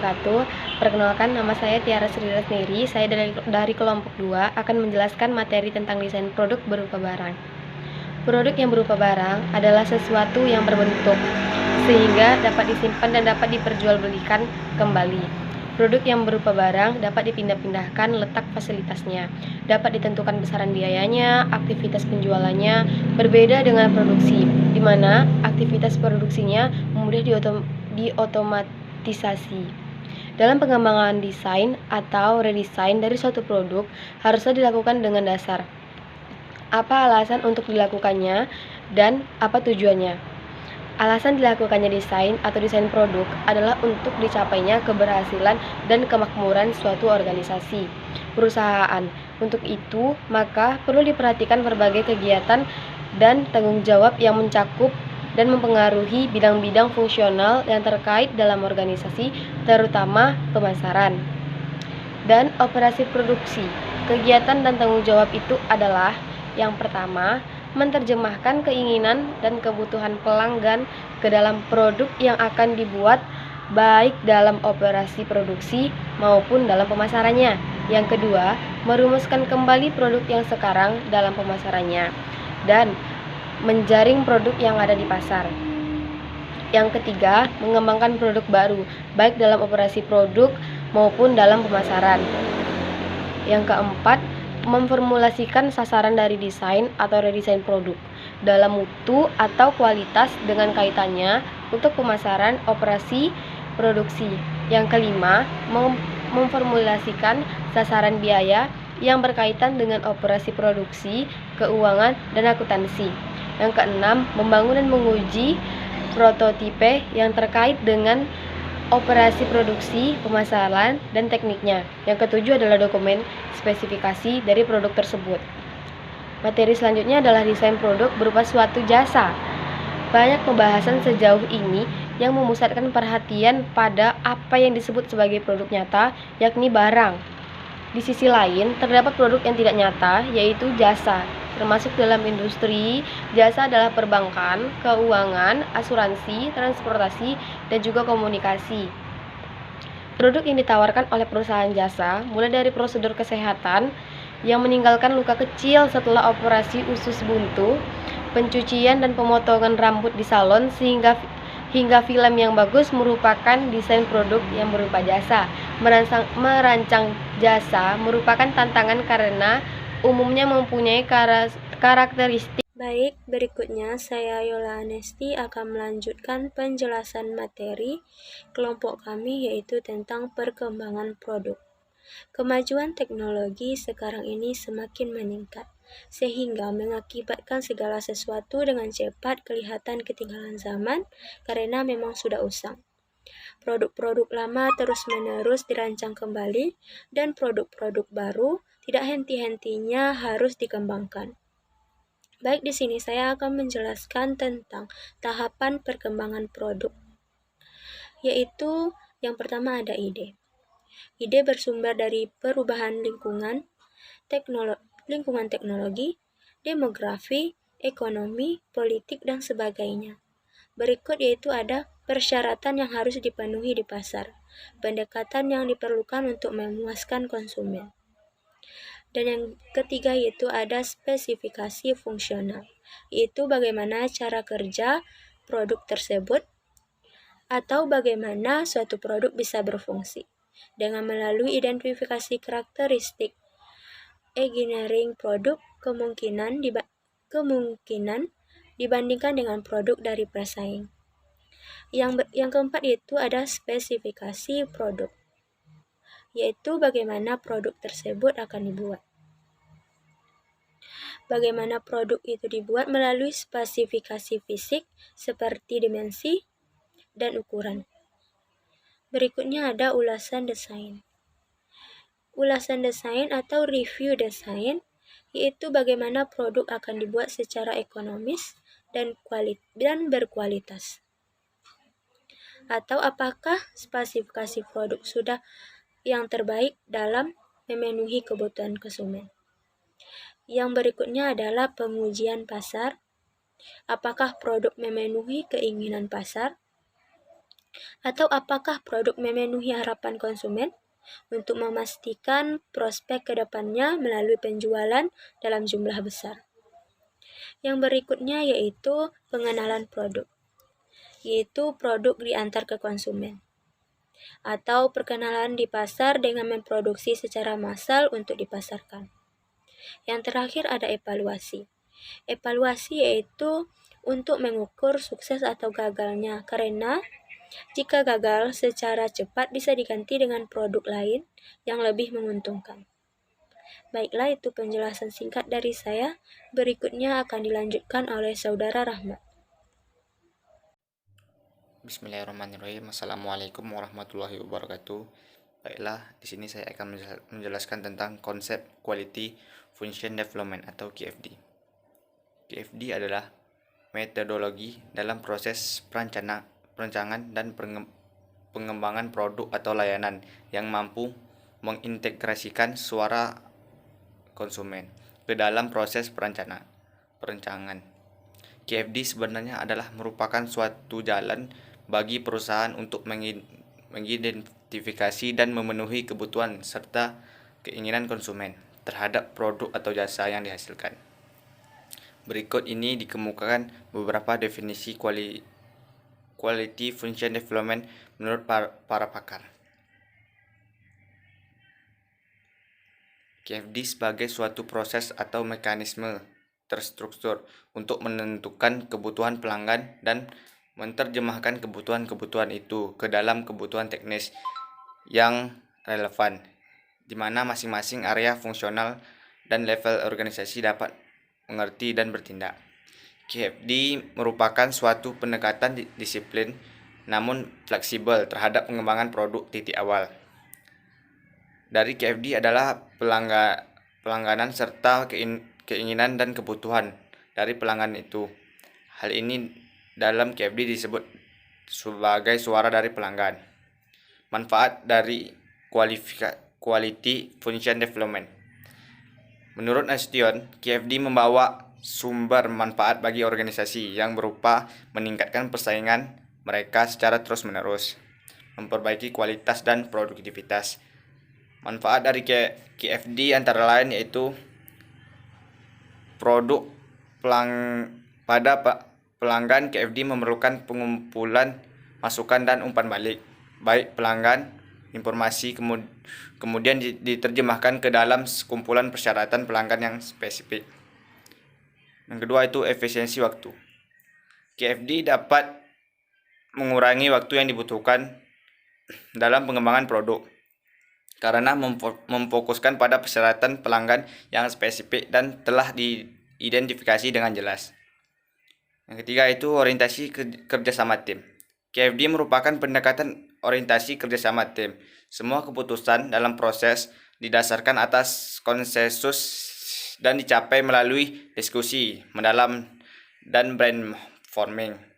wabarakatuh. Perkenalkan, nama saya Tiara Sri Rasneri. Saya dari kelompok 2 akan menjelaskan materi tentang desain produk berupa barang. Produk yang berupa barang adalah sesuatu yang berbentuk sehingga dapat disimpan dan dapat diperjualbelikan kembali. Produk yang berupa barang dapat dipindah-pindahkan letak fasilitasnya, dapat ditentukan besaran biayanya, aktivitas penjualannya berbeda dengan produksi, di mana aktivitas produksinya mudah diotomatisasi. Dalam pengembangan desain atau redesign dari suatu produk haruslah dilakukan dengan dasar apa alasan untuk dilakukannya dan apa tujuannya. Alasan dilakukannya desain atau desain produk adalah untuk dicapainya keberhasilan dan kemakmuran suatu organisasi, perusahaan. Untuk itu, maka perlu diperhatikan berbagai kegiatan dan tanggung jawab yang mencakup dan mempengaruhi bidang-bidang fungsional yang terkait dalam organisasi, terutama pemasaran dan operasi produksi. Kegiatan dan tanggung jawab itu adalah: yang pertama, menerjemahkan keinginan dan kebutuhan pelanggan ke dalam produk yang akan dibuat, baik dalam operasi produksi maupun dalam pemasarannya. Yang kedua, merumuskan kembali produk yang sekarang dalam pemasarannya dan menjaring produk yang ada di pasar. Yang ketiga, mengembangkan produk baru, baik dalam operasi produk maupun dalam pemasaran. Yang keempat, memformulasikan sasaran dari desain atau redesain produk dalam mutu atau kualitas dengan kaitannya untuk pemasaran operasi produksi. Yang kelima, memformulasikan sasaran biaya yang berkaitan dengan operasi produksi, keuangan, dan akuntansi. Yang keenam, membangun dan menguji prototipe yang terkait dengan operasi produksi, pemasaran, dan tekniknya. Yang ketujuh adalah dokumen spesifikasi dari produk tersebut. Materi selanjutnya adalah desain produk berupa suatu jasa. Banyak pembahasan sejauh ini yang memusatkan perhatian pada apa yang disebut sebagai produk nyata, yakni barang. Di sisi lain, terdapat produk yang tidak nyata, yaitu jasa. Termasuk dalam industri, jasa adalah perbankan, keuangan, asuransi, transportasi, dan juga komunikasi. Produk yang ditawarkan oleh perusahaan jasa mulai dari prosedur kesehatan yang meninggalkan luka kecil setelah operasi usus buntu, pencucian dan pemotongan rambut di salon, hingga film yang bagus merupakan desain produk yang berupa jasa. Merancang jasa merupakan tantangan karena umumnya mempunyai karakteristik. Baik, berikutnya saya Yola Anesti akan melanjutkan penjelasan materi kelompok kami, yaitu tentang perkembangan produk. Kemajuan teknologi sekarang ini semakin meningkat, sehingga mengakibatkan segala sesuatu dengan cepat kelihatan ketinggalan zaman karena memang sudah usang. Produk-produk lama terus-menerus dirancang kembali, dan produk-produk baru tidak henti-hentinya harus dikembangkan. Baik, di sini saya akan menjelaskan tentang tahapan perkembangan produk, yaitu yang pertama ada ide. Ide bersumber dari perubahan lingkungan teknologi, demografi, ekonomi, politik, dan sebagainya. Berikut yaitu ada persyaratan yang harus dipenuhi di pasar, pendekatan yang diperlukan untuk memuaskan konsumen. Dan yang ketiga yaitu ada spesifikasi fungsional, yaitu bagaimana cara kerja produk tersebut atau bagaimana suatu produk bisa berfungsi dengan melalui identifikasi karakteristik. Engineering produk kemungkinan dibandingkan dengan produk dari pesaing. Yang keempat yaitu ada spesifikasi produk, yaitu bagaimana produk tersebut akan dibuat. Bagaimana produk itu dibuat melalui spesifikasi fisik seperti dimensi dan ukuran. Berikutnya ada ulasan desain. Ulasan desain atau review desain, yaitu bagaimana produk akan dibuat secara ekonomis dan berkualitas. Atau apakah spesifikasi produk sudah yang terbaik dalam memenuhi kebutuhan konsumen. Yang berikutnya adalah pengujian pasar. Apakah produk memenuhi keinginan pasar? Atau apakah produk memenuhi harapan konsumen? Untuk memastikan prospek ke depannya melalui penjualan dalam jumlah besar. Yang berikutnya yaitu pengenalan produk, yaitu produk diantar ke konsumen, atau perkenalan di pasar dengan memproduksi secara massal untuk dipasarkan. Yang terakhir ada evaluasi. Evaluasi yaitu untuk mengukur sukses atau gagalnya, karena jika gagal secara cepat bisa diganti dengan produk lain yang lebih menguntungkan. Baiklah, itu penjelasan singkat dari saya. Berikutnya akan dilanjutkan oleh Saudara Rahmat. Bismillahirrahmanirrahim. Assalamualaikum warahmatullahi wabarakatuh. Baiklah, di sini saya akan menjelaskan tentang konsep Quality Function Development atau QFD. QFD adalah metodologi dalam proses perancangan dan pengembangan produk atau layanan yang mampu mengintegrasikan suara konsumen ke dalam proses perancangan. QFD sebenarnya adalah merupakan suatu jalan bagi perusahaan untuk mengidentifikasi dan memenuhi kebutuhan serta keinginan konsumen terhadap produk atau jasa yang dihasilkan. Berikut ini dikemukakan beberapa definisi Quality Function Development menurut para pakar. QFD sebagai suatu proses atau mekanisme terstruktur untuk menentukan kebutuhan pelanggan dan menerjemahkan kebutuhan-kebutuhan itu ke dalam kebutuhan teknis yang relevan, di mana masing-masing area fungsional dan level organisasi dapat mengerti dan bertindak. QFD merupakan suatu pendekatan disiplin namun fleksibel terhadap pengembangan produk titik awal. Dari QFD adalah pelangganan serta keinginan dan kebutuhan dari pelanggan itu. Hal ini dalam QFD disebut sebagai suara dari pelanggan. Manfaat dari Quality Function Development. Menurut Nasution, QFD membawa sumber manfaat bagi organisasi yang berupa meningkatkan persaingan mereka secara terus-menerus, memperbaiki kualitas dan produktivitas. Manfaat dari QFD antara lain yaitu pada pelanggan. QFD memerlukan pengumpulan masukan dan umpan balik, baik pelanggan, informasi kemudian diterjemahkan ke dalam kumpulan persyaratan pelanggan yang spesifik. Yang kedua itu efisiensi waktu. QFD dapat mengurangi waktu yang dibutuhkan dalam pengembangan produk karena memfokuskan pada persyaratan pelanggan yang spesifik dan telah diidentifikasi dengan jelas. Yang ketiga itu orientasi kerjasama tim. QFD merupakan pendekatan orientasi kerjasama tim. Semua keputusan dalam proses didasarkan atas konsensus dan dicapai melalui diskusi mendalam dan brainstorming.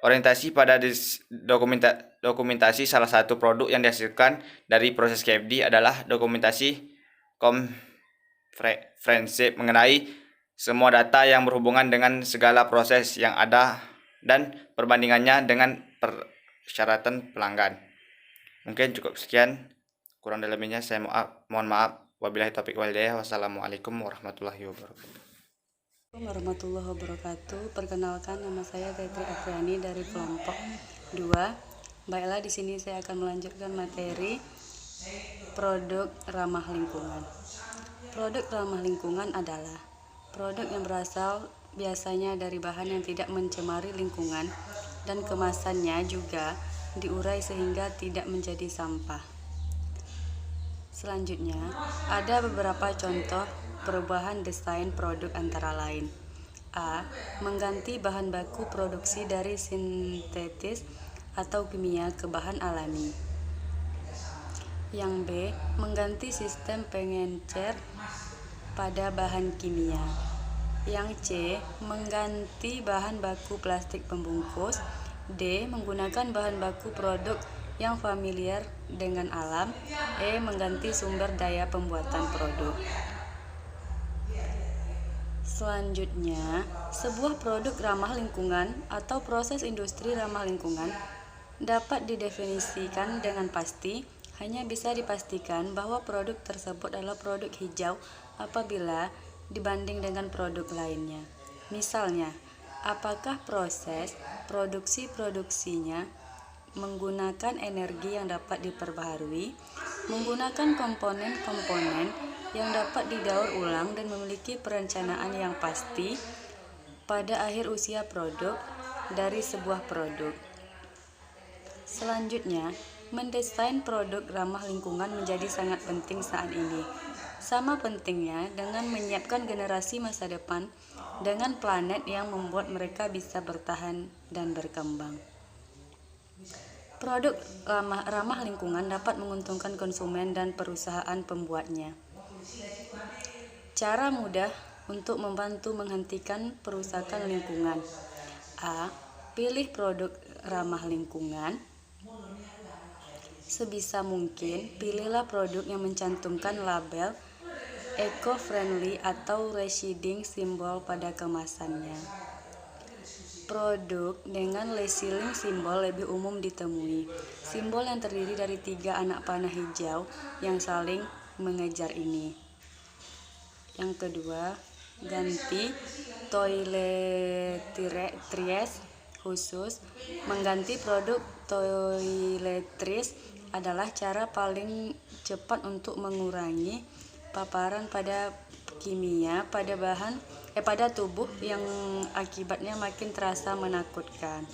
Orientasi pada dokumentasi salah satu produk yang dihasilkan dari proses QFD adalah dokumentasi komprehensif mengenai semua data yang berhubungan dengan segala proses yang ada dan perbandingannya dengan persyaratan pelanggan. Mungkin cukup sekian, kurang lebihnya saya mohon maaf. Wabillahi taufiq wal hidayah. Wassalamualaikum warahmatullahi wabarakatuh. Warahmatullahi wabarakatuh. Perkenalkan, nama saya Tetri Afriani dari kelompok 2. Baiklah, di sini saya akan melanjutkan materi produk ramah lingkungan. Produk ramah lingkungan adalah produk yang berasal biasanya dari bahan yang tidak mencemari lingkungan dan kemasannya juga diurai sehingga tidak menjadi sampah. Selanjutnya, ada beberapa contoh perubahan desain produk antara lain. A. Mengganti bahan baku produksi dari sintetis atau kimia ke bahan alami. Yang B. Mengganti sistem pengencer pada bahan kimia. Yang C. Mengganti bahan baku plastik pembungkus. D. Menggunakan bahan baku produk yang familiar dengan alam. E. Mengganti sumber daya pembuatan produk. Selanjutnya, sebuah produk ramah lingkungan atau proses industri ramah lingkungan dapat didefinisikan dengan pasti. Hanya bisa dipastikan bahwa produk tersebut adalah produk hijau apabila dibanding dengan produk lainnya. Misalnya, apakah proses produksinya menggunakan energi yang dapat diperbaharui, menggunakan komponen-komponen yang dapat didaur ulang dan memiliki perencanaan yang pasti pada akhir usia produk dari sebuah produk. Selanjutnya, mendesain produk ramah lingkungan menjadi sangat penting saat ini. Sama pentingnya dengan menyiapkan generasi masa depan dengan planet yang membuat mereka bisa bertahan dan berkembang. Produk ramah lingkungan dapat menguntungkan konsumen dan perusahaan pembuatnya. Cara mudah untuk membantu menghentikan perusakan lingkungan. A. Pilih produk ramah lingkungan. Sebisa mungkin, pilihlah produk yang mencantumkan label eco-friendly atau recycling simbol pada kemasannya. Produk dengan labeling simbol lebih umum ditemui. Simbol yang terdiri dari 3 anak panah hijau yang saling mengejar ini. Yang kedua, ganti toiletries khusus. Mengganti produk toiletries adalah cara paling cepat untuk mengurangi paparan pada kimia pada tubuh yang akibatnya makin terasa menakutkan.